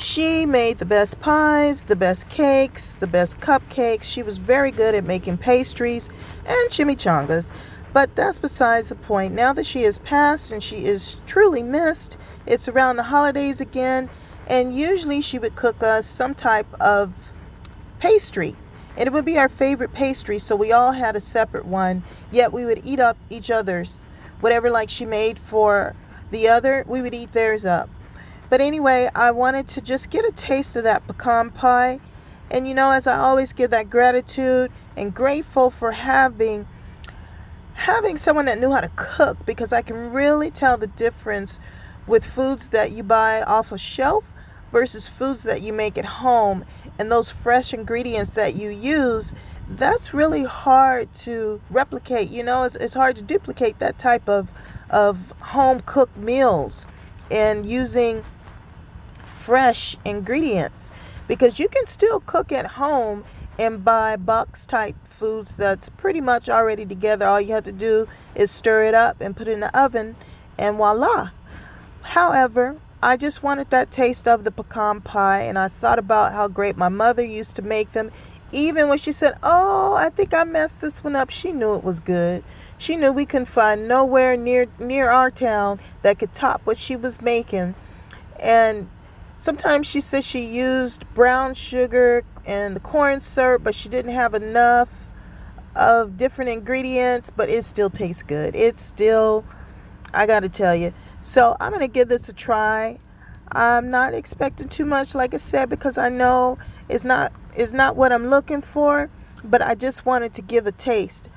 She made the best pies, the best cakes, the best cupcakes. She was very good at making pastries and chimichangas. But that's besides the point. Now that she has passed and she is truly missed, it's around the holidays again, and usually she would cook us some type of pastry. And it would be our favorite pastry, so we all had a separate one, yet we would eat up each other's. Whatever like she made for the other, we would eat theirs up. But anyway, I wanted to just get a taste of that pecan pie. And as I always give that gratitude and grateful for having someone that knew how to cook, because I can really tell the difference with foods that you buy off a shelf versus foods that you make at home, and those fresh ingredients that you use. That's really hard to replicate. It's hard to duplicate that type of home cooked meals and using fresh ingredients, because you can still cook at home and buy box type foods that's pretty much already together. All you have to do is stir it up and put it in the oven, and voila. However, I just wanted that taste of the pecan pie, and I thought about how great my mother used to make them. Even when she said, "Oh, I think I messed this one up," she knew it was good. She knew we couldn't find nowhere near our town that could top what she was making. And sometimes she said she used brown sugar and the corn syrup, but she didn't have enough of different ingredients, but it still tastes good. It's still, I gotta tell you. So I'm gonna give this a try. I'm not expecting too much, like I said, because I know it's not what I'm looking for, but I just wanted to give a taste.